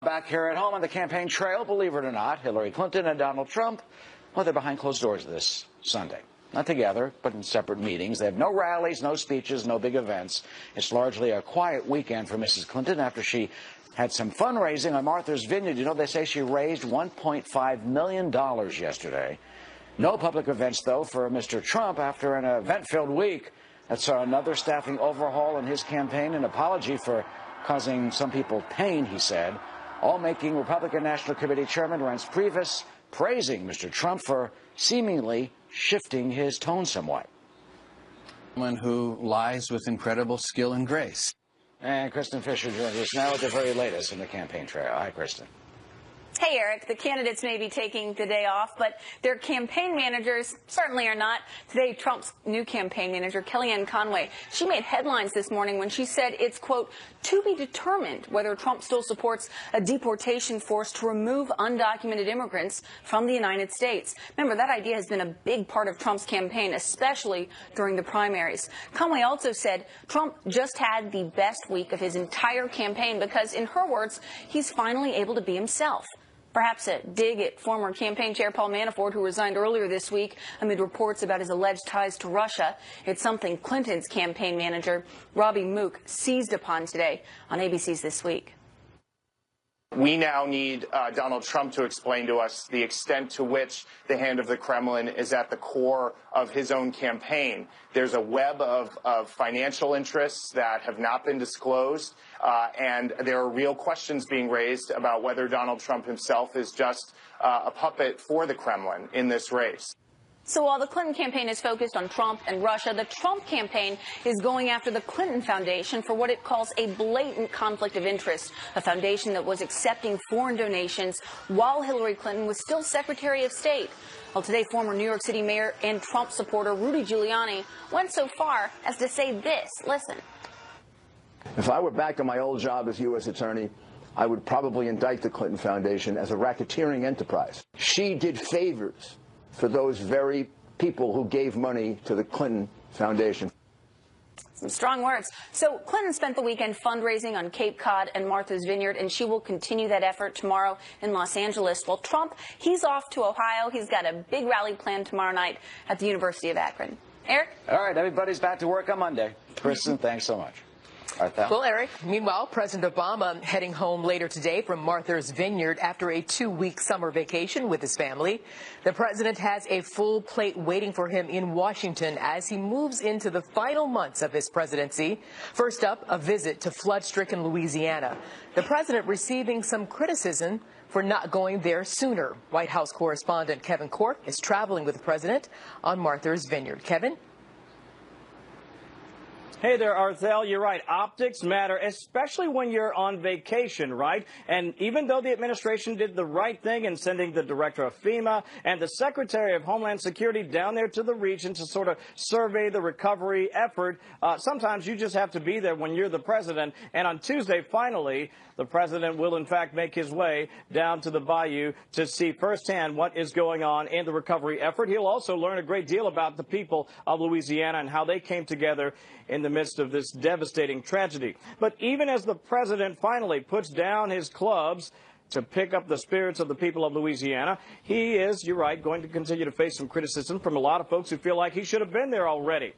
Back here at home on the campaign trail, believe it or not, Hillary Clinton and Donald Trump, well, they're behind closed doors this Sunday. Not together, but in separate meetings. They have no rallies, no speeches, no big events. It's largely a quiet weekend for Mrs. Clinton after she had some fundraising on Martha's Vineyard. You know, they say she raised $1.5 million yesterday. No public events, though, for Mr. Trump after an event-filled week. That's another staffing overhaul in his campaign, an apology for causing some people pain, he said. All making Republican National Committee Chairman Reince Priebus praising Mr. Trump for seemingly shifting his tone somewhat. Someone who lies with incredible skill and grace. And Kristen Fisher joins us now at the very latest in the campaign trail. Hi, Kristen. Hey, Eric. The candidates may be taking the day off, but their campaign managers certainly are not. Today, Trump's new campaign manager, Kellyanne Conway, she made headlines this morning when she said it's, quote, to be determined whether Trump still supports a deportation force to remove undocumented immigrants from the United States. Remember, that idea has been a big part of Trump's campaign, especially during the primaries. Conway also said Trump just had the best week of his entire campaign because, in her words, he's finally able to be himself. Perhaps a dig at former campaign chair Paul Manafort, who resigned earlier this week amid reports about his alleged ties to Russia. It's something Clinton's campaign manager, Robbie Mook, seized upon today on ABC's This Week. We now need Donald Trump to explain to us the extent to which the hand of the Kremlin is at the core of his own campaign. There's a web of financial interests that have not been disclosed, and there are real questions being raised about whether Donald Trump himself is just a puppet for the Kremlin in this race. So while the Clinton campaign is focused on Trump and Russia, the Trump campaign is going after the Clinton Foundation for what it calls a blatant conflict of interest, a foundation that was accepting foreign donations while Hillary Clinton was still Secretary of State. Well, today, former New York City mayor and Trump supporter Rudy Giuliani went so far as to say this. Listen. If I were back in my old job as U.S. attorney, I would probably indict the Clinton Foundation as a racketeering enterprise. She did favors for those very people who gave money to the Clinton Foundation. Some strong words. So Clinton spent the weekend fundraising on Cape Cod and Martha's Vineyard, and she will continue that effort tomorrow in Los Angeles. Well, Trump, he's off to Ohio. He's got a big rally planned tomorrow night at the University of Akron. Eric? All right, everybody's back to work on Monday. Kristen, thanks so much. Well, Eric, meanwhile, President Obama heading home later today from Martha's Vineyard after a 2-week summer vacation with his family. The president has a full plate waiting for him in Washington as he moves into the final months of his presidency. First up, a visit to flood-stricken Louisiana. The president receiving some criticism for not going there sooner. White House correspondent Kevin Corke is traveling with the president on Martha's Vineyard. Kevin? Hey there, Arthel. You're right. Optics matter, especially when you're on vacation, right? And even though the administration did the right thing in sending the director of FEMA and the Secretary of Homeland Security down there to the region to sort of survey the recovery effort, sometimes you just have to be there when you're the president. And on Tuesday, finally, the president will, in fact, make his way down to the bayou to see firsthand what is going on in the recovery effort. He'll also learn a great deal about the people of Louisiana and how they came together in the midst of this devastating tragedy. But even as the president finally puts down his clubs to pick up the spirits of the people of Louisiana, he is, you're right, going to continue to face some criticism from a lot of folks who feel like he should have been there already.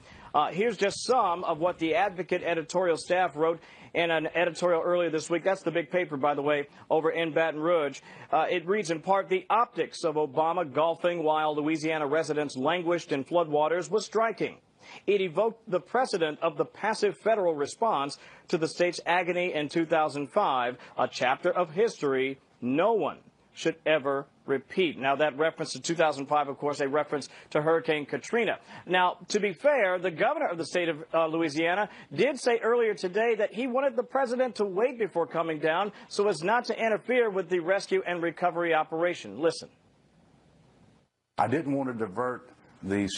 Here's just some of what the Advocate editorial staff wrote in an editorial earlier this week. That's the big paper, by the way, over in Baton Rouge. It reads in part, the optics of Obama golfing while Louisiana residents languished in floodwaters was striking. It evoked the precedent of the passive federal response to the state's agony in 2005, a chapter of history no one should ever repeat. Now, that reference to 2005, of course, a reference to Hurricane Katrina. Now, to be fair, the governor of the state of Louisiana did say earlier today that he wanted the president to wait before coming down so as not to interfere with the rescue and recovery operation. Listen. I didn't want to divert the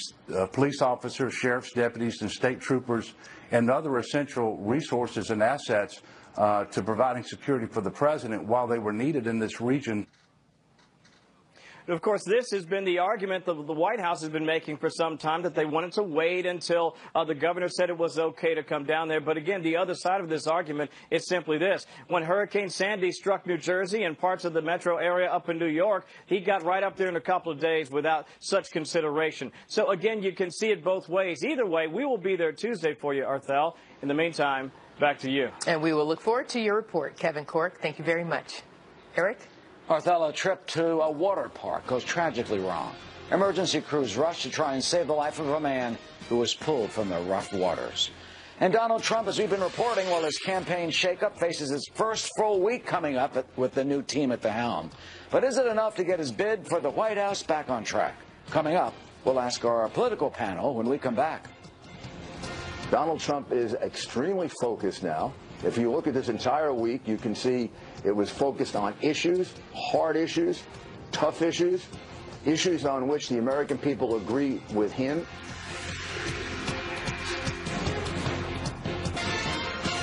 police officers, sheriff's deputies, and state troopers and other essential resources and assets to providing security for the president while they were needed in this region. Of course, this has been the argument that the White House has been making for some time, that they wanted to wait until the governor said it was okay to come down there. But again, the other side of this argument is simply this. When Hurricane Sandy struck New Jersey and parts of the metro area up in New York, he got right up there in a couple of days without such consideration. So again, you can see it both ways. Either way, we will be there Tuesday for you, Arthel. In the meantime, back to you. And we will look forward to your report, Kevin Corke. Thank you very much. Eric? Arthel, a trip to a water park goes tragically wrong. Emergency crews rushed to try and save the life of a man who was pulled from the rough waters. And Donald Trump, as we've been reporting, while his campaign shakeup faces his first full week coming up with the new team at the helm. But is it enough to get his bid for the White House back on track? Coming up, we'll ask our political panel when we come back. Donald Trump is extremely focused now. If you look at this entire week, you can see it was focused on issues, hard issues, tough issues, issues on which the American people agree with him.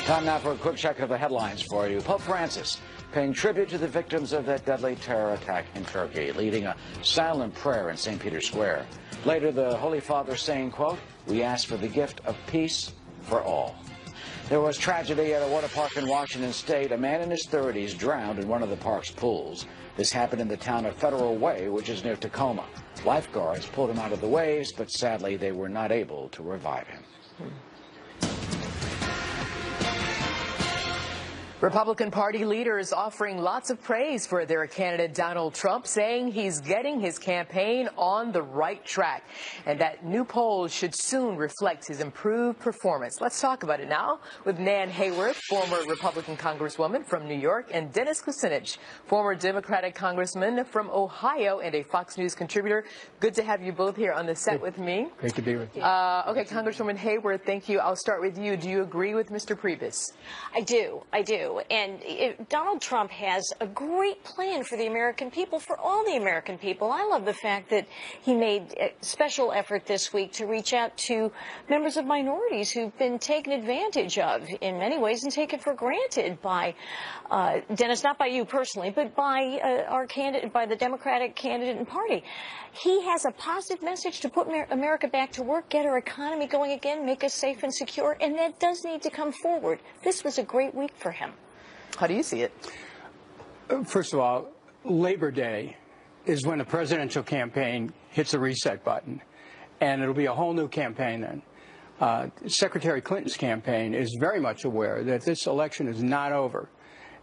Time now for a quick check of the headlines for you. Pope Francis paying tribute to the victims of that deadly terror attack in Turkey, leading a silent prayer in St. Peter's Square. Later, the Holy Father saying, quote, "We ask for the gift of peace for all." There was tragedy at a water park in Washington State. A man in his 30s drowned in one of the park's pools. This happened in the town of Federal Way, which is near Tacoma. Lifeguards pulled him out of the waves, but sadly they were not able to revive him. Republican Party leaders offering lots of praise for their candidate Donald Trump, saying he's getting his campaign on the right track and that new polls should soon reflect his improved performance. Let's talk about it now with Nan Hayworth, former Republican Congresswoman from New York, and Dennis Kucinich, former Democratic Congressman from Ohio and a Fox News contributor. Good to have you both here on the set with me. Great to be with you. Okay, Congresswoman Hayworth, thank you. I'll start with you. Do you agree with Mr. Priebus? I do. And Donald Trump has a great plan for the American people, for all the American people. I love the fact that he made a special effort this week to reach out to members of minorities who've been taken advantage of in many ways and taken for granted by, Dennis, not by you personally, but by our candidate, by the Democratic candidate and party. He has a positive message to put America back to work, get our economy going again, make us safe and secure, and that does need to come forward. This was a great week for him. How do you see it? First of all, Labor Day is when the presidential campaign hits the reset button, and it'll be a whole new campaign then. Secretary Clinton's campaign is very much aware that this election is not over,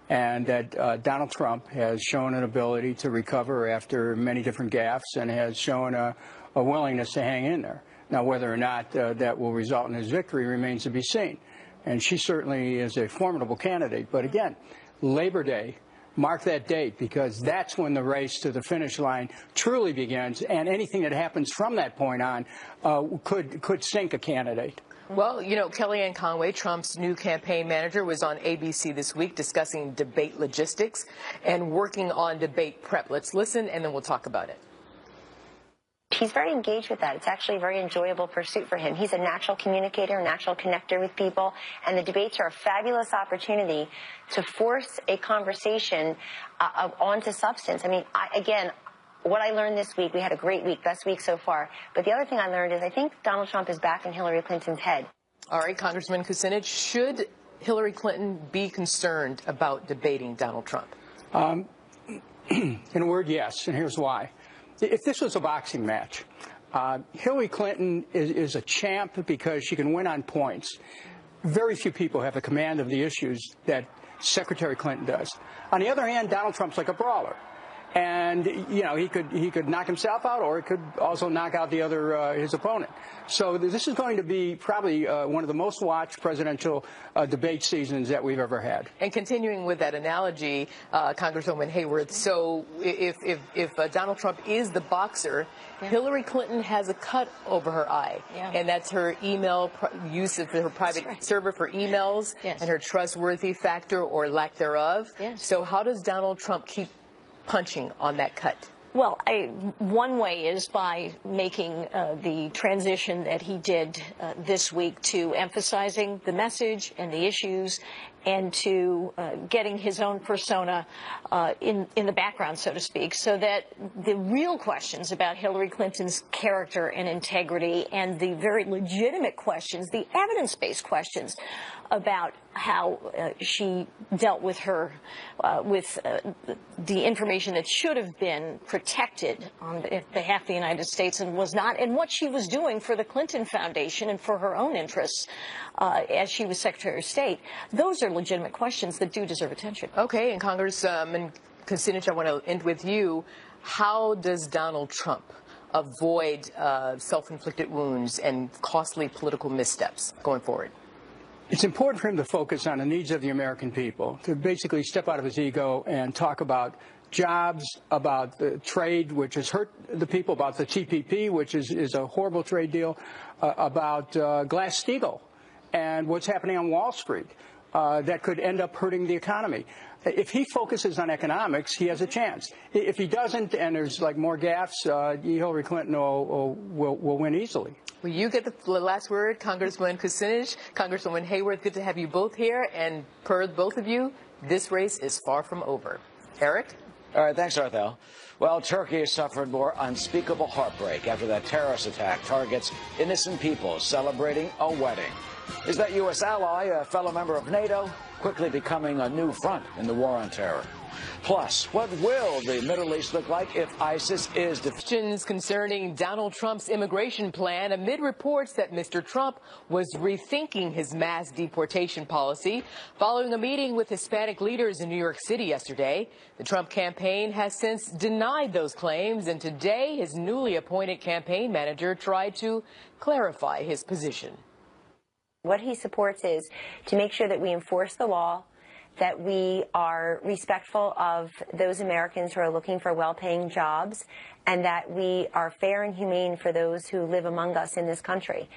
and that Donald Trump has shown an ability to recover after many different gaffes and has shown a willingness to hang in there. Now, whether or not that will result in his victory remains to be seen. And she certainly is a formidable candidate. But again, Labor Day, mark that date, because that's when the race to the finish line truly begins. And anything that happens from that point on could sink a candidate. Well, you know, Kellyanne Conway, Trump's new campaign manager, was on ABC this week discussing debate logistics and working on debate prep. Let's listen, and then we'll talk about it. He's very engaged with that. It's actually a very enjoyable pursuit for him. He's a natural communicator, a natural connector with people, and the debates are a fabulous opportunity to force a conversation onto substance. I mean, again, what I learned this week, we had a great week, best week so far, but the other thing I learned is I think Donald Trump is back in Hillary Clinton's head. All right, Congressman Kucinich, should Hillary Clinton be concerned about debating Donald Trump? In a word, yes, and here's why. If this was a boxing match, Hillary Clinton is a champ because she can win on points. Very few people have the command of the issues that Secretary Clinton does. On the other hand, Donald Trump's like a brawler. And, you know, he could knock himself out, or he could also knock out the other, his opponent. So this is going to be probably one of the most watched presidential debate seasons that we've ever had. And continuing with that analogy, Congresswoman Hayworth, so if Donald Trump is the boxer, Hillary Clinton has a cut over her eye, and that's her email use of her private server for emails and her trustworthy factor or lack thereof. So how does Donald Trump keep punching on that cut? Well, one way is by making the transition that he did this week to emphasizing the message and the issues and to getting his own persona in the background, so to speak, so that the real questions about Hillary Clinton's character and integrity and the very legitimate questions, the evidence-based questions about how she dealt with her, the information that should have been protected on behalf of the United States and was not, and what she was doing for the Clinton Foundation and for her own interests as she was Secretary of State. Those are legitimate questions that do deserve attention. Okay, and Congressman Kucinich, I want to end with you. How does Donald Trump avoid self-inflicted wounds and costly political missteps going forward? It's important for him to focus on the needs of the American people, to basically step out of his ego and talk about jobs, about the trade, which has hurt the people, about the TPP, which is a horrible trade deal, about Glass-Steagall and what's happening on Wall Street that could end up hurting the economy. If he focuses on economics, he has a chance. If he doesn't, and there's like more gaffes, Hillary Clinton will win easily. Well, you get the last word, Congressman Kucinich, Congresswoman Hayworth. Good to have you both here. And per both of you, this race is far from over. Eric? All right, thanks, Arthel. Well, Turkey has suffered more unspeakable heartbreak after that terrorist attack targets innocent people celebrating a wedding. Is that U.S. ally, a fellow member of NATO, quickly becoming a new front in the war on terror? Plus, what will the Middle East look like if ISIS is defeated? Questions concerning Donald Trump's immigration plan amid reports that Mr. Trump was rethinking his mass deportation policy following a meeting with Hispanic leaders in New York City yesterday. The Trump campaign has since denied those claims, and today his newly appointed campaign manager tried to clarify his position. What he supports is to make sure that we enforce the law, that we are respectful of those Americans who are looking for well-paying jobs, and that we are fair and humane for those who live among us in this country.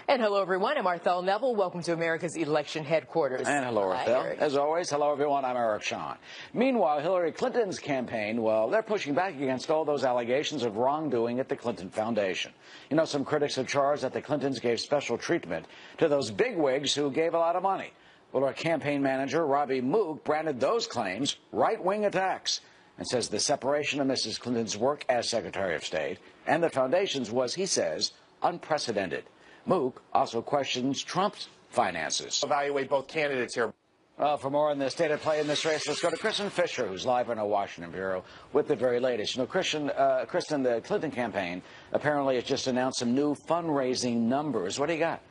And hello, everyone. I'm Arthel Neville. Welcome to America's election headquarters. And hello, Arthel. As always, hello, everyone. I'm Eric Shawn. Meanwhile, Hillary Clinton's campaign, well, they're pushing back against all those allegations of wrongdoing at the Clinton Foundation. You know, some critics have charged that the Clintons gave special treatment to those bigwigs who gave a lot of money. Well, our campaign manager, Robbie Mook, branded those claims right-wing attacks and says the separation of Mrs. Clinton's work as Secretary of State and the foundation's was, he says, unprecedented. Mook also questions Trump's finances. Evaluate both candidates here. Well, for more on the state of play in this race, let's go to Kristen Fisher, who's live in our Washington bureau with the very latest. You know, Kristen, the Clinton campaign apparently has just announced some new fundraising numbers. What do you got?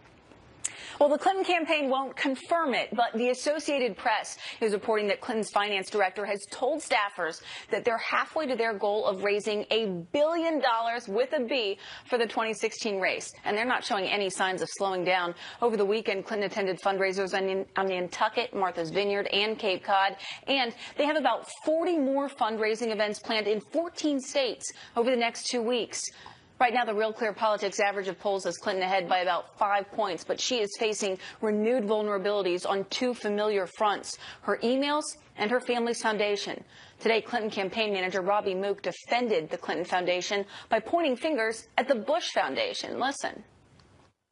Well, the Clinton campaign won't confirm it, but the Associated Press is reporting that Clinton's finance director has told staffers that they're halfway to their goal of raising $1 billion with a B for the 2016 race. And they're not showing any signs of slowing down. Over the weekend, Clinton attended fundraisers on Nantucket, Martha's Vineyard, and Cape Cod. And they have about 40 more fundraising events planned in 14 states over the next 2 weeks. Right now, the Real Clear Politics average of polls has Clinton ahead by about 5 points, but she is facing renewed vulnerabilities on two familiar fronts, her emails and her family's foundation. Today, Clinton campaign manager Robbie Mook defended the Clinton Foundation by pointing fingers at the Bush Foundation. Listen.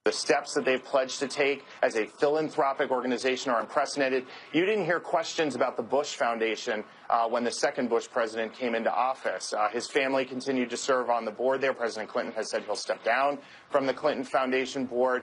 The steps that they've pledged to take as a philanthropic organization are unprecedented. You didn't hear questions about the Bush Foundation when the second Bush president came into office. His family continued to serve on the board there. President Clinton has said he'll step down from the Clinton Foundation board.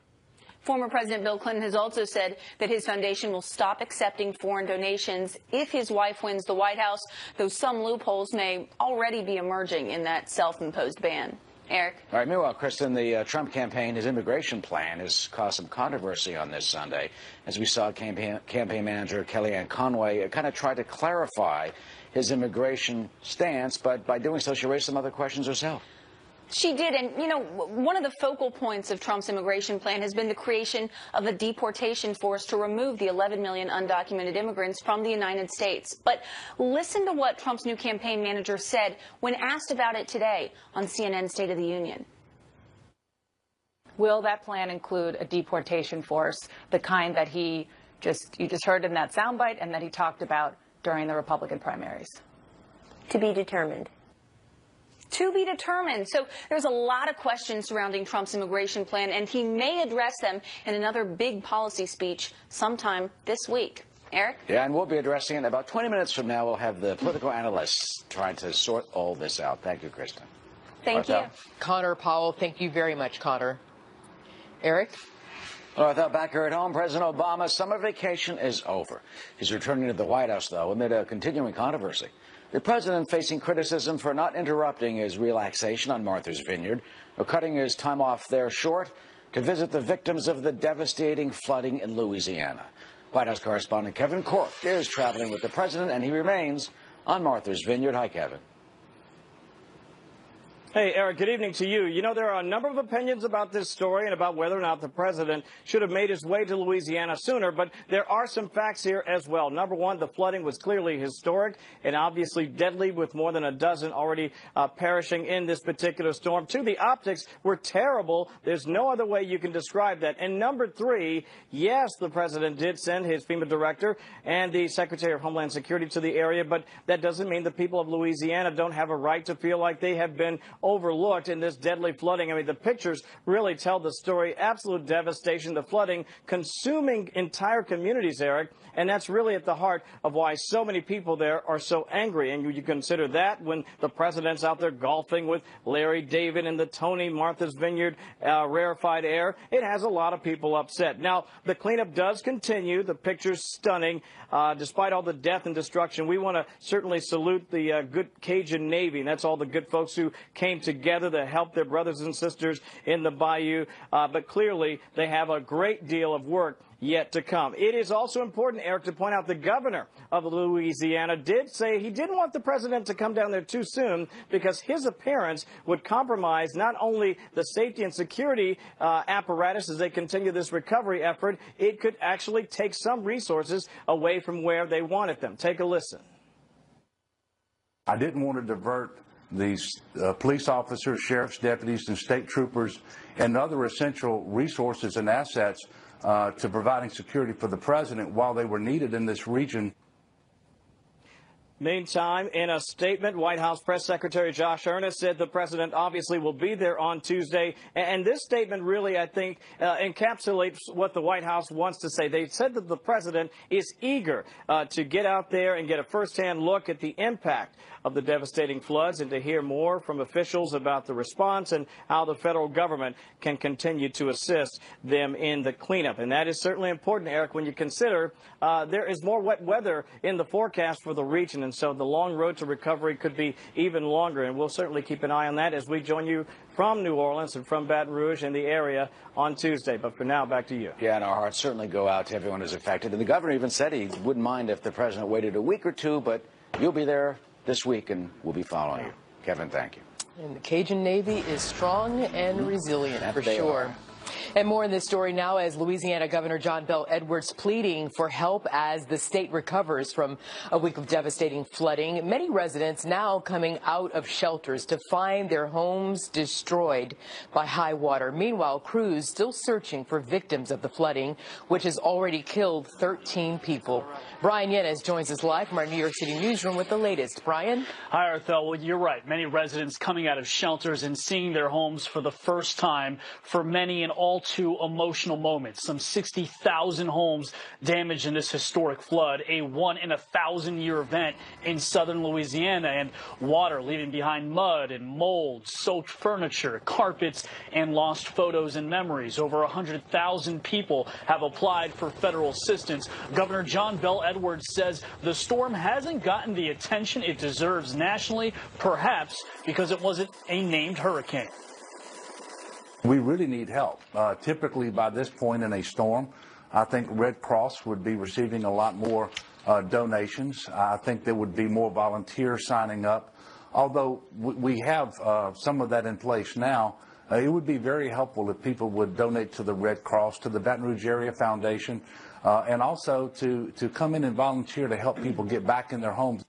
Former President Bill Clinton has also said that his foundation will stop accepting foreign donations if his wife wins the White House, though some loopholes may already be emerging in that self-imposed ban. Eric. All right. Meanwhile, Kristen, the Trump campaign, his immigration plan has caused some controversy on this Sunday, as we saw campaign manager Kellyanne Conway kind of try to clarify his immigration stance, but by doing so, she raised some other questions herself. She did. And, you know, one of the focal points of Trump's immigration plan has been the creation of a deportation force to remove the 11 million undocumented immigrants from the United States. But listen to what Trump's new campaign manager said when asked about it today on CNN State of the Union. Will that plan include a deportation force, the kind that you just heard in that soundbite and that he talked about during the Republican primaries? To be determined. To be determined. So there's a lot of questions surrounding Trump's immigration plan, and he may address them in another big policy speech sometime this week. Eric? Yeah, and we'll be addressing it in about 20 minutes from now. We'll have the political analysts trying to sort all this out. Thank you, Kristen. Thank you. Connor Powell, thank you very much, Connor. Eric? Well, back here at home, President Obama's summer vacation is over. He's returning to the White House, though, amid a continuing controversy. The president facing criticism for not interrupting his relaxation on Martha's Vineyard, or cutting his time off there short to visit the victims of the devastating flooding in Louisiana. White House correspondent Kevin Corke is traveling with the president, and he remains on Martha's Vineyard. Hi, Kevin. Hey, Eric, good evening to you. You know, there are a number of opinions about this story and about whether or not the president should have made his way to Louisiana sooner, but there are some facts here as well. Number one, the flooding was clearly historic and obviously deadly, with more than a dozen already perishing in this particular storm. Two, the optics were terrible. There's no other way you can describe that. And number three, yes, the president did send his FEMA director and the Secretary of Homeland Security to the area, but that doesn't mean the people of Louisiana don't have a right to feel like they have been overlooked in this deadly flooding. I mean, the pictures really tell the story. Absolute devastation, the flooding consuming entire communities, Eric, and that's really at the heart of why so many people there are so angry. And you consider that when the president's out there golfing with Larry David and the Tony Martha's Vineyard rarefied air, it has a lot of people upset. Now, the cleanup does continue. The picture's stunning. Despite all the death and destruction, we want to certainly salute the good Cajun Navy, and that's all the good folks who came together to help their brothers and sisters in the bayou. But clearly, they have a great deal of work yet to come. It is also important, Eric, to point out the governor of Louisiana did say he didn't want the president to come down there too soon because his appearance would compromise not only the safety and security apparatus as they continue this recovery effort, it could actually take some resources away from where they wanted them. Take a listen. I didn't want to divert these police officers, sheriff's deputies, and state troopers and other essential resources and assets to providing security for the president while they were needed in this region. Meantime, in a statement, White House Press Secretary Josh Earnest said the president obviously will be there on Tuesday. And this statement really, I think, encapsulates what the White House wants to say. They said that the president is eager to get out there and get a firsthand look at the impact of the devastating floods and to hear more from officials about the response and how the federal government can continue to assist them in the cleanup. And that is certainly important, Eric, when you consider there is more wet weather in the forecast for the region. And so the long road to recovery could be even longer. And we'll certainly keep an eye on that as we join you from New Orleans and from Baton Rouge and the area on Tuesday. But for now, back to you. Yeah, and our hearts certainly go out to everyone who's affected. And the governor even said he wouldn't mind if the president waited a week or two, but you'll be there this week and we'll be following you. Kevin, thank you. And the Cajun Navy is strong and resilient, for sure. And more in this story now as Louisiana Governor John Bel Edwards pleading for help as the state recovers from a week of devastating flooding. Many residents now coming out of shelters to find their homes destroyed by high water. Meanwhile, crews still searching for victims of the flooding, which has already killed 13 people. Brian Yanez joins us live from our New York City newsroom with the latest. Brian? Hi, Arthel. Well, you're right. Many residents coming out of shelters and seeing their homes for the first time. For many, an all too emotional moment. Some 60,000 homes damaged in this historic flood, a 1-in-1,000-year event in southern Louisiana, and water leaving behind mud and mold, soaked furniture, carpets, and lost photos and memories. Over 100,000 people have applied for federal assistance. Governor John Bel Edwards says the storm hasn't gotten the attention it deserves nationally, perhaps because it wasn't a named hurricane. We really need help. Typically by this point in a storm, I think Red Cross would be receiving a lot more donations. I think there would be more volunteers signing up. Although we have some of that in place now, it would be very helpful if people would donate to the Red Cross, to the Baton Rouge Area Foundation, and also to come in and volunteer to help people get back in their homes.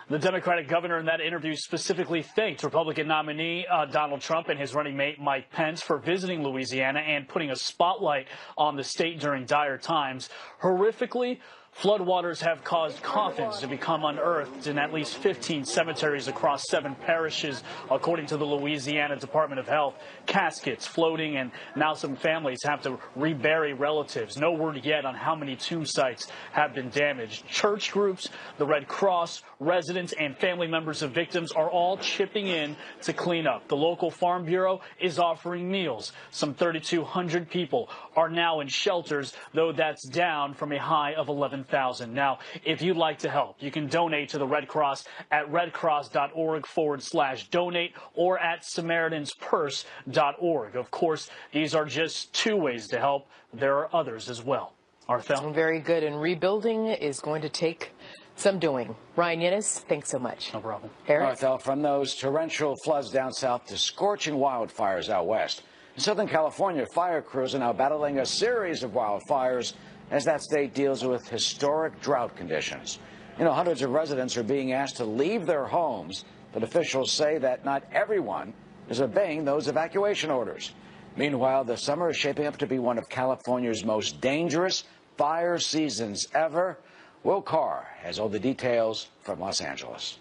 The Democratic governor in that interview specifically thanked Republican nominee Donald Trump and his running mate Mike Pence for visiting Louisiana and putting a spotlight on the state during dire times. Horrifically, Floodwaters have caused coffins to become unearthed in at least 15 cemeteries across 7 parishes, according to the Louisiana Department of Health. Caskets floating, and now some families have to rebury relatives. No word yet on how many tomb sites have been damaged. Church groups, the Red Cross, residents, and family members of victims are all chipping in to clean up. The local Farm Bureau is offering meals. Some 3,200 people are now in shelters, though that's down from a high of 11,000. Now, if you'd like to help, you can donate to the Red Cross at redcross.org/donate or at SamaritansPurse.org. Of course, these are just 2 ways to help. There are others as well. Arthel. Very good. And rebuilding is going to take some doing. Ryan Yennis, thanks so much. No problem. Eric? Arthel, from those torrential floods down south to scorching wildfires out west. In Southern California, fire crews are now battling a series of wildfires as that state deals with historic drought conditions. You know, hundreds of residents are being asked to leave their homes, but officials say that not everyone is obeying those evacuation orders. Meanwhile, the summer is shaping up to be one of California's most dangerous fire seasons ever. Will Carr has all the details from Los Angeles.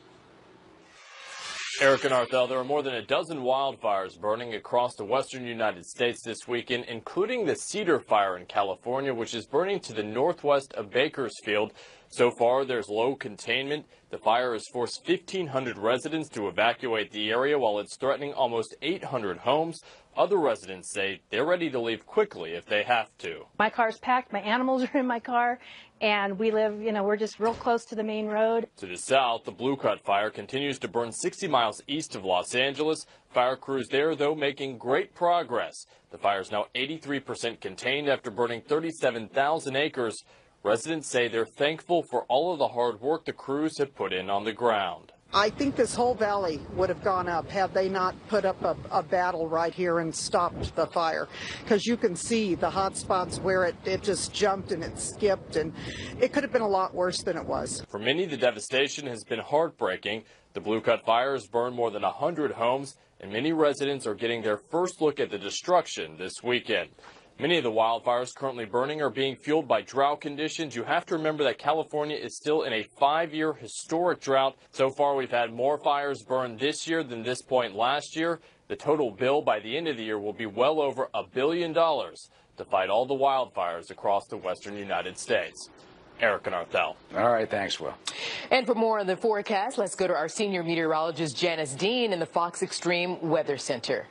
Eric and Arthel, there are more than a dozen wildfires burning across the western United States this weekend, including the Cedar Fire in California, which is burning to the northwest of Bakersfield. So far, there's low containment. The fire has forced 1,500 residents to evacuate the area, while it's threatening almost 800 homes. Other residents say they're ready to leave quickly if they have to. My car's packed, my animals are in my car, and we live, we're just real close to the main road. To the south, the Blue Cut Fire continues to burn 60 miles east of Los Angeles. Fire crews there, though, making great progress. The fire is now 83% contained after burning 37,000 acres. Residents say they're thankful for all of the hard work the crews have put in on the ground. I think this whole valley would have gone up had they not put up a battle right here and stopped the fire. Because you can see the hot spots where it just jumped and it skipped, and it could have been a lot worse than it was. For many, the devastation has been heartbreaking. The Blue Cut Fire has burned more than 100 homes, and many residents are getting their first look at the destruction this weekend. Many of the wildfires currently burning are being fueled by drought conditions. You have to remember that California is still in a 5-year historic drought. So far, we've had more fires burned this year than this point last year. The total bill by the end of the year will be well over $1 billion to fight all the wildfires across the western United States. Eric and Arthel. All right, thanks, Will. And for more on the forecast, let's go to our senior meteorologist, Janice Dean, in the Fox Extreme Weather Center.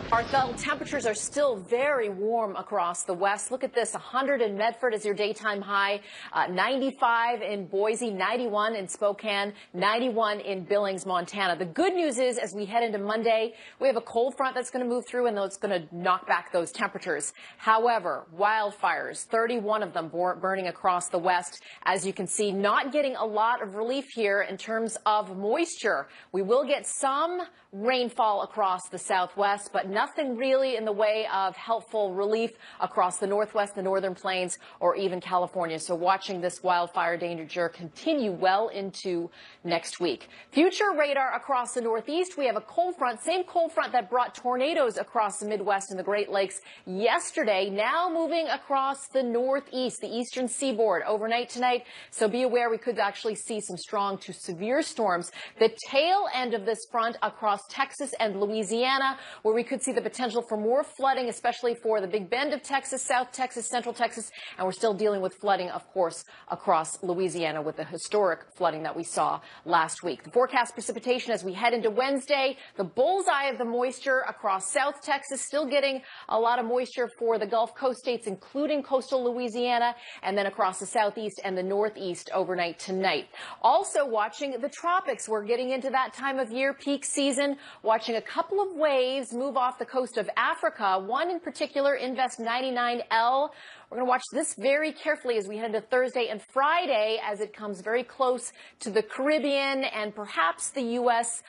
Arthel, temperatures are still very warm across the west. Look at this, 100 in Medford is your daytime high, 95 in Boise, 91 in Spokane, 91 in Billings, Montana. The good news is, as we head into Monday, we have a cold front that's going to move through, and it's going to knock back those temperatures. However, wildfires, 31 of them burning across the west. As you can see, not getting a lot of relief here in terms of moisture. We will get some rainfall across the southwest, but nothing really in the way of helpful relief across the northwest, the northern plains, or even California. So watching this wildfire danger continue well into next week. Future radar across the northeast, we have a cold front, same cold front that brought tornadoes across the Midwest and the Great Lakes yesterday, now moving across the northeast, the eastern seaboard overnight tonight. So be aware we could actually see some strong to severe storms. The tail end of this front across Texas and Louisiana, where we could see the potential for more flooding, especially for the Big Bend of Texas, South Texas, Central Texas, and we're still dealing with flooding, of course, across Louisiana with the historic flooding that we saw last week. The forecast precipitation as we head into Wednesday, the bullseye of the moisture across South Texas, still getting a lot of moisture for the Gulf Coast states, including coastal Louisiana, and then across the southeast and the northeast overnight tonight. Also watching the tropics. We're getting into that time of year, peak season, watching a couple of waves move off the coast of Africa. One in particular, Invest 99L. We're going to watch this very carefully as we head into Thursday and Friday as it comes very close to the Caribbean and perhaps the U.S.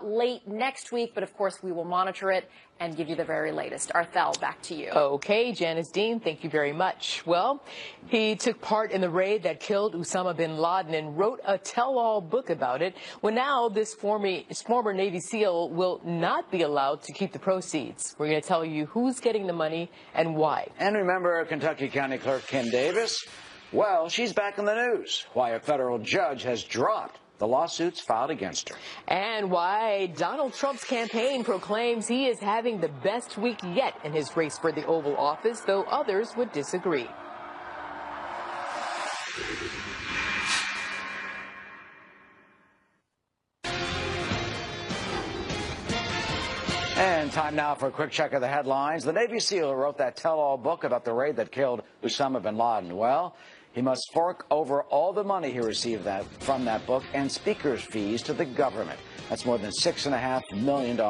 Late next week. But, of course, we will monitor it and give you the very latest. Arthel, back to you. Okay, Janice Dean, thank you very much. Well, he took part in the raid that killed Osama bin Laden and wrote a tell-all book about it. Well, now this former Navy SEAL will not be allowed to keep the proceeds. We're going to tell you who's getting the money and why. And remember Kentucky County Clerk Ken Davis? Well, she's back in the news. Why a federal judge has dropped the lawsuits filed against her. And why Donald Trump's campaign proclaims he is having the best week yet in his race for the Oval Office, though others would disagree. And time now for a quick check of the headlines. The Navy SEAL who wrote that tell-all book about the raid that killed Osama bin Laden, well, he must fork over all the money he received from that book and speaker's fees to the government. That's more than $6.5 million.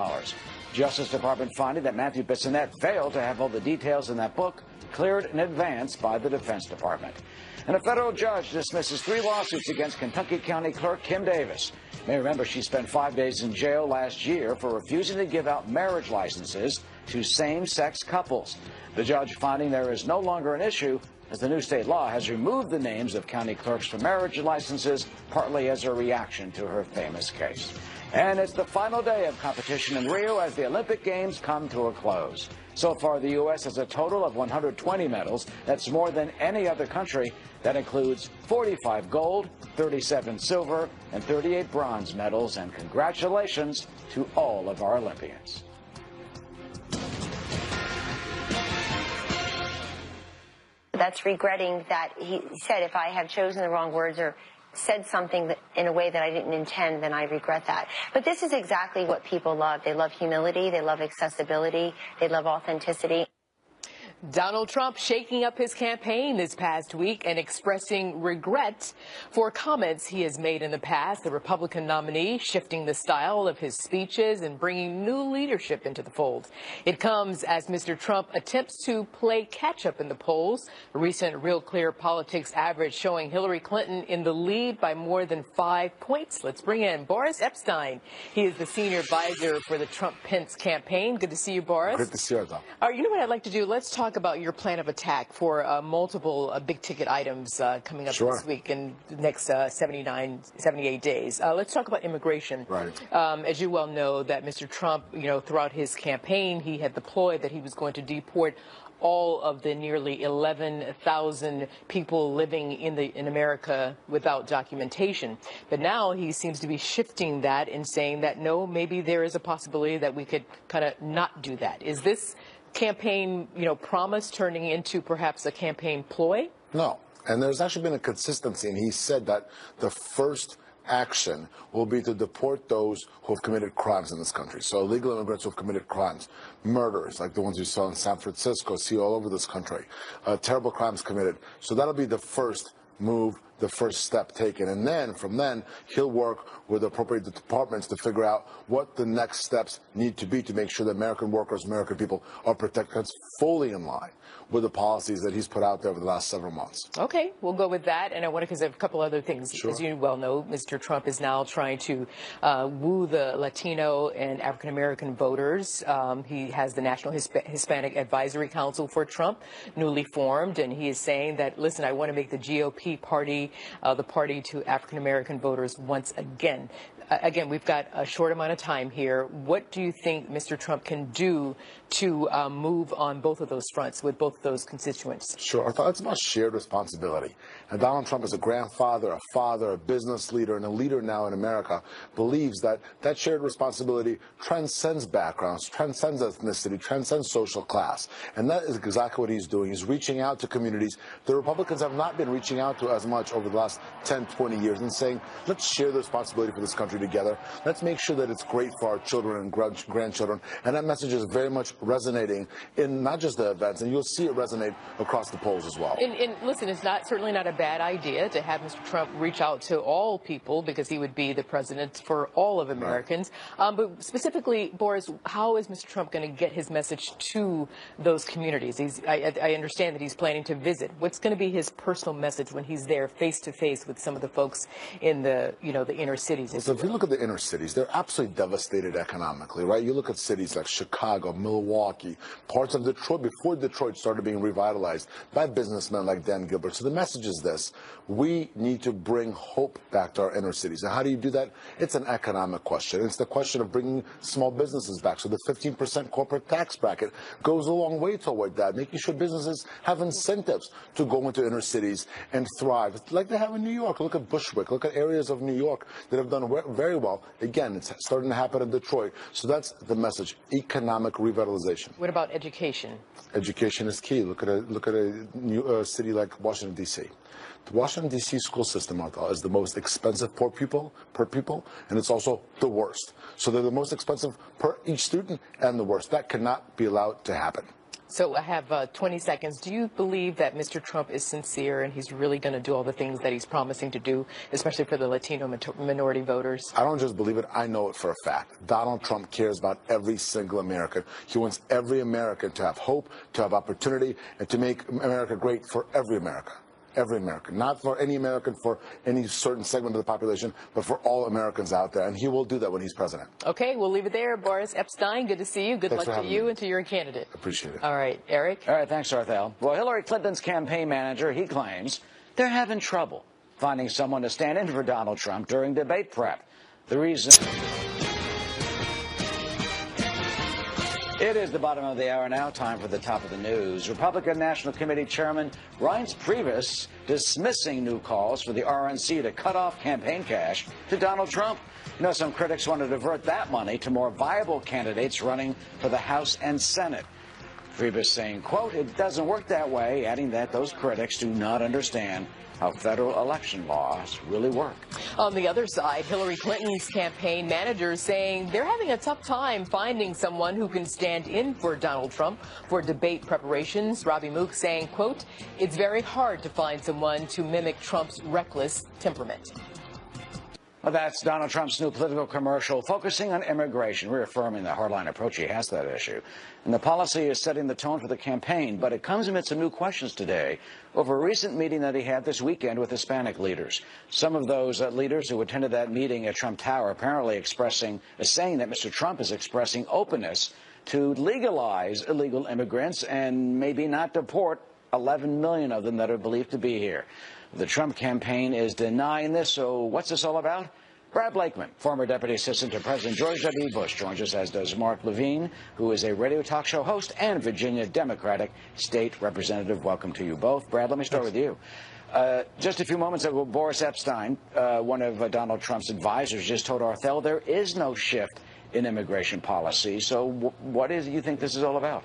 Justice Department finding that Matthew Bissonnette failed to have all the details in that book cleared in advance by the Defense Department. And a federal judge dismisses 3 lawsuits against Kentucky County Clerk Kim Davis. You may remember she spent 5 days in jail last year for refusing to give out marriage licenses to same-sex couples. The judge finding there is no longer an issue as the new state law has removed the names of county clerks from marriage licenses, partly as a reaction to her famous case. And it's the final day of competition in Rio as the Olympic Games come to a close. So far, the U.S. has a total of 120 medals. That's more than any other country. That includes 45 gold, 37 silver, and 38 bronze medals. And congratulations to all of our Olympians. That's regretting that he said, if I have chosen the wrong words or said something in a way that I didn't intend, then I regret that. But this is exactly what people love. They love humility. They love accessibility. They love authenticity. Donald Trump shaking up his campaign this past week and expressing regret for comments he has made in the past. The Republican nominee shifting the style of his speeches and bringing new leadership into the fold. It comes as Mr. Trump attempts to play catch-up in the polls. A recent Real Clear Politics average showing Hillary Clinton in the lead by more than 5 points. Let's bring in Boris Epshteyn. He is the senior advisor for the Trump-Pence campaign. Good to see you, Boris. Good to see you, though. All right, you know what I'd like to do? Let's talk about your plan of attack for multiple big-ticket items coming up this week in the next 78 days. Let's talk about immigration. Right. As you well know, that Mr. Trump, throughout his campaign, he had deployed that he was going to deport all of the nearly 11,000 people living in America without documentation. But now he seems to be shifting that and saying that, no, maybe there is a possibility that we could kind of not do that. Is this campaign, promise turning into perhaps a campaign ploy? No. And there's actually been a consistency, and he said that the first action will be to deport those who have committed crimes in this country. So illegal immigrants who have committed crimes, murders like the ones you saw in San Francisco, see all over this country, terrible crimes committed. So that'll be the first move, the first step taken. And then from then, he'll work with appropriate departments to figure out what the next steps need to be to make sure that American workers, American people are protected. That's fully in line with the policies that he's put out there over the last several months. Okay, we'll go with that. And I want to, because I have a couple other things. Sure. As you well know, Mr. Trump is now trying to woo the Latino and African-American voters. He has the National Hispanic Advisory Council for Trump, newly formed, and he is saying that, listen, I want to make the GOP party the party to African-American voters once again. Again, we've got a short amount of time here. What do you think Mr. Trump can do to move on both of those fronts with both of those constituents? Sure. I thought it's about shared responsibility. And Donald Trump, as a grandfather, a father, a business leader, and a leader now in America, believes that that shared responsibility transcends backgrounds, transcends ethnicity, transcends social class. And that is exactly what he's doing. He's reaching out to communities the Republicans have not been reaching out to as much over the last 10, 20 years and saying, let's share the responsibility for this country together. Let's make sure that it's great for our children and grandchildren. And that message is very much resonating in not just the events, and you'll see it resonate across the polls as well. And listen, it's certainly not a bad idea to have Mr. Trump reach out to all people because he would be the president for all of Americans. Right. But specifically, Boris, how is Mr. Trump going to get his message to those communities? I understand that he's planning to visit. What's going to be his personal message when he's there face to face with some of the folks in the, the inner cities. So if you look at the inner cities, they're absolutely devastated economically, right? You look at cities like Chicago, Milwaukee, parts of Detroit, before Detroit started being revitalized by businessmen like Dan Gilbert. So the message is this: we need to bring hope back to our inner cities. And how do you do that? It's an economic question. It's the question of bringing small businesses back. So the 15% corporate tax bracket goes a long way toward that, making sure businesses have incentives to go into inner cities and thrive, like they have in New York. Look at Bushwick. Look at areas of New York that have done very well. Again, it's starting to happen in Detroit. So that's the message: economic revitalization. What about education? Education is key. Look at a city like Washington, D.C. The Washington, D.C. school system, Martha, is the most expensive per pupil, and it's also the worst. So they're the most expensive per each student and the worst. That cannot be allowed to happen. So I have 20 seconds. Do you believe that Mr. Trump is sincere and he's really going to do all the things that he's promising to do, especially for the Latino minority voters? I don't just believe it. I know it for a fact. Donald Trump cares about every single American. He wants every American to have hope, to have opportunity, and to make America great for every American. Every American, not for any American, for any certain segment of the population, but for all Americans out there. And he will do that when he's president. Okay, we'll leave it there. Boris Epstein, good to see you. Good luck to you and to your candidate. Appreciate it. All right, Eric. All right, thanks, Arthel. Well, Hillary Clinton's campaign manager, he claims they're having trouble finding someone to stand in for Donald Trump during debate prep. The reason... It is the bottom of the hour now. Time for the top of the news. Republican National Committee Chairman Reince Priebus dismissing new calls for the RNC to cut off campaign cash to Donald Trump. You know, some critics want to divert that money to more viable candidates running for the House and Senate. Priebus saying, quote, "It doesn't work that way," adding that those critics do not understand how federal election laws really work. On the other side, Hillary Clinton's campaign managers saying they're having a tough time finding someone who can stand in for Donald Trump for debate preparations. Robbie Mook saying, quote, "It's very hard to find someone to mimic Trump's reckless temperament." Well, that's Donald Trump's new political commercial focusing on immigration, reaffirming the hardline approach he has to that issue. And the policy is setting the tone for the campaign, but it comes amid some new questions today over a recent meeting that he had this weekend with Hispanic leaders. Some of those leaders who attended that meeting at Trump Tower apparently saying that Mr. Trump is expressing openness to legalize illegal immigrants and maybe not deport 11 million of them that are believed to be here. The Trump campaign is denying this, so what's this all about? Brad Blakeman, former Deputy Assistant to President George W. Bush, joins us, as does Mark Levine, who is a radio talk show host and Virginia Democratic State Representative. Welcome to you both. Brad, let me start with you. Just a few moments ago, Boris Epstein, one of Donald Trump's advisors, just told Arthel there is no shift in immigration policy. So what is you think this is all about?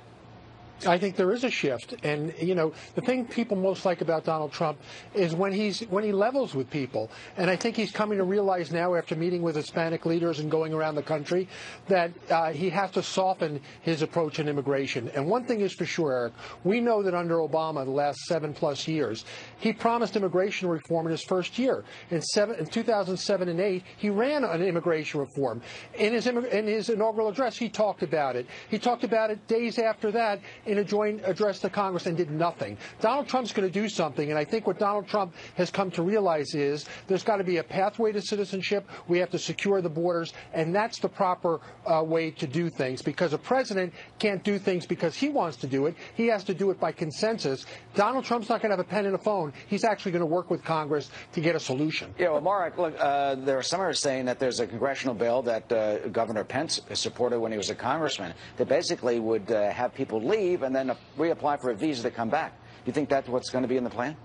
I think there is a shift, and the thing people most like about Donald Trump is when he levels with people, and I think he's coming to realize now, after meeting with Hispanic leaders and going around the country, that he has to soften his approach in immigration. And one thing is for sure, Eric, we know that under Obama, the last 7+ years, he promised immigration reform in his first year. In 2007 and 2008, he ran on immigration reform. In his inaugural address, he talked about it. He talked about it days after that in a joint address to Congress and did nothing. Donald Trump's going to do something, and I think what Donald Trump has come to realize is there's got to be a pathway to citizenship. We have to secure the borders, and that's the proper way to do things, because a president can't do things because he wants to do it. He has to do it by consensus. Donald Trump's not going to have a pen and a phone. He's actually going to work with Congress to get a solution. Yeah, well, Mark, look, there are some who are saying that there's a congressional bill that Governor Pence supported when he was a congressman that basically would have people leave and then reapply for a visa to come back. Do you think that's what's going to be in the plan?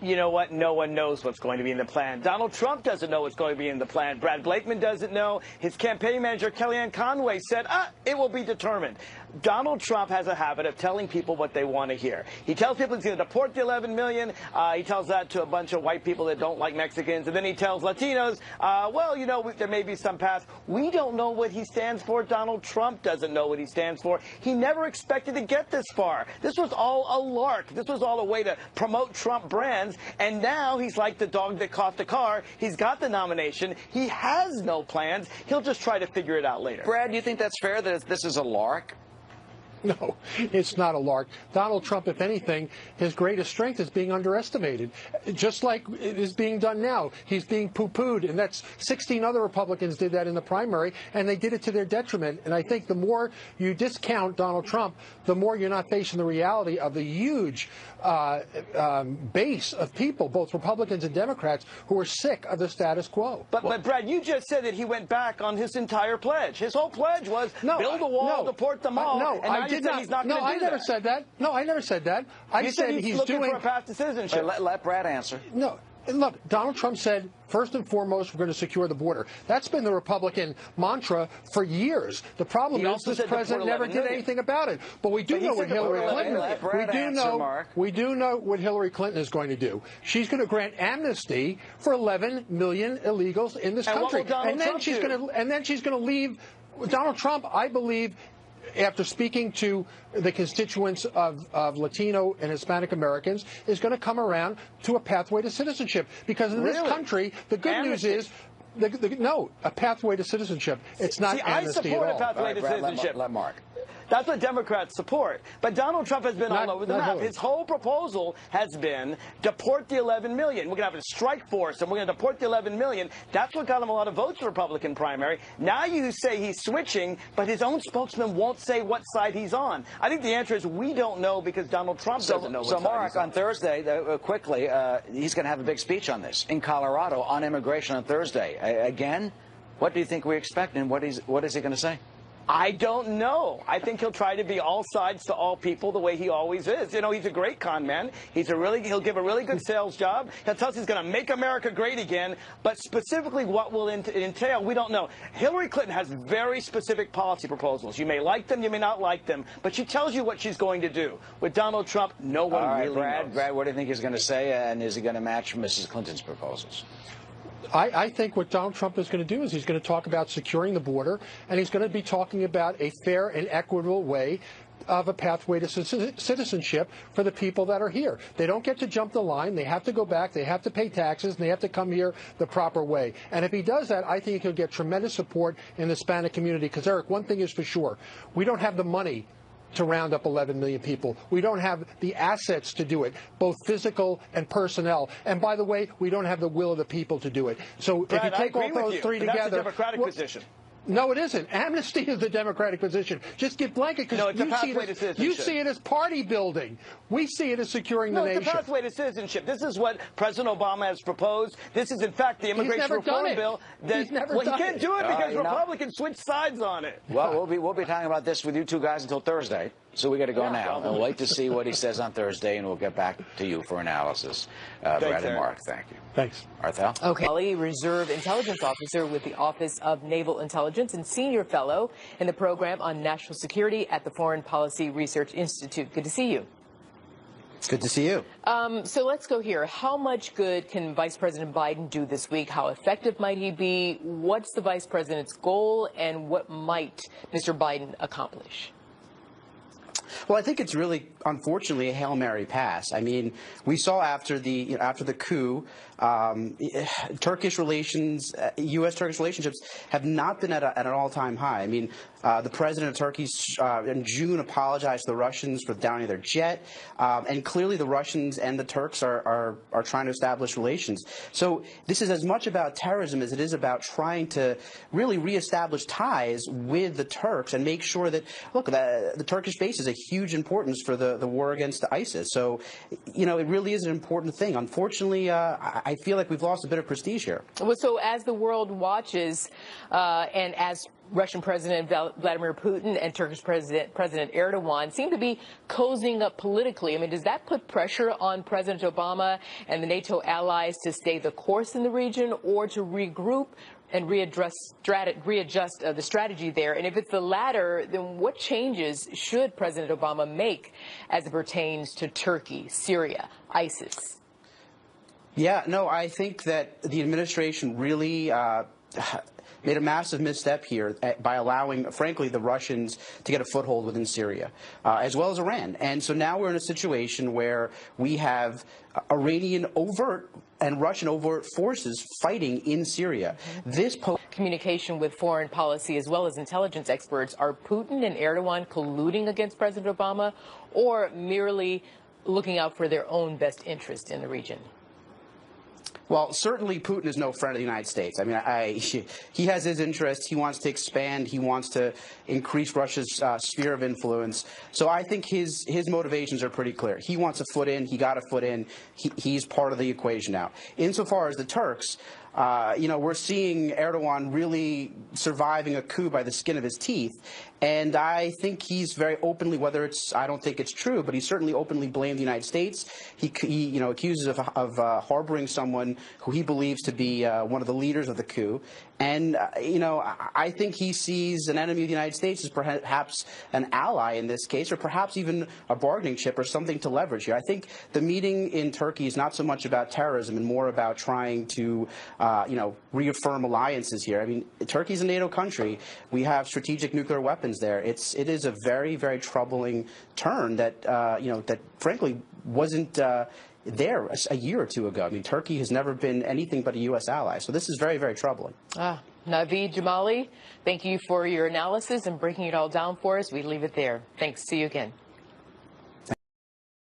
You know what? No one knows what's going to be in the plan. Donald Trump doesn't know what's going to be in the plan. Brad Blakeman doesn't know. His campaign manager, Kellyanne Conway, said, it will be determined. Donald Trump has a habit of telling people what they want to hear. He tells people he's going to deport the 11 million. He tells that to a bunch of white people that don't like Mexicans. And then he tells Latinos, there may be some path. We don't know what he stands for. Donald Trump doesn't know what he stands for. He never expected to get this far. This was all a lark. This was all a way to promote Trump brands. And now he's like the dog that caught the car. He's got the nomination. He has no plans. He'll just try to figure it out later. Brad, do you think that's fair, that this is a lark? No, it's not a lark. Donald Trump, if anything, his greatest strength is being underestimated, just like it is being done now. He's being poo-pooed, and that's 16 other Republicans did that in the primary, and they did it to their detriment. And I think the more you discount Donald Trump, the more you're not facing the reality of the huge base of people, both Republicans and Democrats, who are sick of the status quo. But Brad, you just said that he went back on his entire pledge. His whole pledge was build a wall, deport them all. I never said that. No, I never said that. I said he's looking for a path to citizenship. Let Brad answer. No. Look, Donald Trump said, first and foremost, we're going to secure the border. That's been the Republican mantra for years. The problem is this president never did anything about it. But we do know what Hillary Clinton. We do know what Hillary Clinton is going to do. She's going to grant amnesty for 11 million illegals in this country, and then she's going to leave. Donald Trump, I believe, after speaking to the constituents of Latino and Hispanic Americans, is going to come around to a pathway to citizenship. Because in this country, the good news is, no, a pathway to citizenship. It's not amnesty at all. I support a pathway to citizenship. Let Mark. That's what Democrats support. But Donald Trump has been all over the map. His whole proposal has been deport the 11 million. We're going to have a strike force, and we're going to deport the 11 million. That's what got him a lot of votes in the Republican primary. Now you say he's switching, but his own spokesman won't say what side he's on. I think the answer is we don't know because Donald Trump doesn't know what side he's on. So, Mark, on Thursday, quickly, he's going to have a big speech on this in Colorado on immigration on Thursday. Again, what do you think we expect, and what is he going to say? I don't know. I think he'll try to be all sides to all people the way he always is. You know, he's a great con man. He'll give a really good sales job. He'll tell us he's going to make America great again. But specifically what will it entail, we don't know. Hillary Clinton has very specific policy proposals. You may like them, you may not like them, but she tells you what she's going to do. With Donald Trump, no one really knows. Brad, what do you think he's going to say, and is he going to match Mrs. Clinton's proposals? I think what Donald Trump is going to do is he's going to talk about securing the border, and he's going to be talking about a fair and equitable way of a pathway to citizenship for the people that are here. They don't get to jump the line. They have to go back. They have to pay taxes, and they have to come here the proper way. And if he does that, I think he'll get tremendous support in the Hispanic community. Because, Eric, one thing is for sure. We don't have the money to round up 11 million people. We don't have the assets to do it, both physical and personnel. And by the way, we don't have the will of the people to do it. So Brad, if you take all those three together, that's a Democratic position. No, it isn't. Amnesty is the Democratic position. Just give blanket because you see it as party building. We see it as securing the nation. It's a pathway to citizenship. This is what President Obama has proposed. This is, in fact, the immigration reform bill. He can't do it because Republicans switch sides on it. Well, we'll be talking about this with you two guys until Thursday. So we got to go now. And we'll wait to see what he says on Thursday, and we'll get back to you for analysis. Brad and Mark, thank you. Thanks. Arthel? Okay. Reserve Intelligence Officer with the Office of Naval Intelligence and Senior Fellow in the Program on National Security at the Foreign Policy Research Institute. Good to see you. It's good to see you. So let's go here. How much good can Vice President Biden do this week? How effective might he be? What's the Vice President's goal, and what might Mr. Biden accomplish? Well, I think it's really, unfortunately, a Hail Mary pass. I mean, we saw after the coup, Turkish relations, U.S.-Turkish relationships have not been at an all-time high. I mean, the president of Turkey in June apologized to the Russians for downing their jet, and clearly the Russians and the Turks are trying to establish relations. So this is as much about terrorism as it is about trying to really reestablish ties with the Turks and make sure that, look, the Turkish base is a huge importance for the war against ISIS. So, you know, it really is an important thing. Unfortunately, I feel like we've lost a bit of prestige here. Well, so as the world watches and as Russian President Vladimir Putin and Turkish President Erdogan seem to be cozying up politically, I mean, does that put pressure on President Obama and the NATO allies to stay the course in the region, or to regroup and readjust the strategy there? And if it's the latter, then what changes should President Obama make as it pertains to Turkey, Syria, ISIS? Yeah, no, I think that the administration really made a massive misstep here by allowing, frankly, the Russians to get a foothold within Syria, as well as Iran. And so now we're in a situation where we have Iranian overt and Russian overt forces fighting in Syria. This communication with foreign policy as well as intelligence experts, are Putin and Erdogan colluding against President Obama or merely looking out for their own best interest in the region? Well, certainly Putin is no friend of the United States. I mean, he has his interests. He wants to expand. He wants to increase Russia's sphere of influence. So I think his motivations are pretty clear. He wants a foot in. He got a foot in. He's part of the equation now. Insofar as the Turks, we're seeing Erdogan really surviving a coup by the skin of his teeth. And I think he's very openly, I don't think it's true, but he certainly openly blamed the United States. He accuses of harboring someone who he believes to be one of the leaders of the coup. And, I think he sees an enemy of the United States as perhaps an ally in this case, or perhaps even a bargaining chip or something to leverage here. I think the meeting in Turkey is not so much about terrorism and more about trying to, reaffirm alliances here. I mean, Turkey's a NATO country. We have strategic nuclear weapons there. It is a very, very troubling turn that, that frankly wasn't there a year or two ago. I mean, Turkey has never been anything but a U.S. ally. So this is very, very troubling. Naveed Jamali, thank you for your analysis and breaking it all down for us. We leave it there. Thanks. See you again.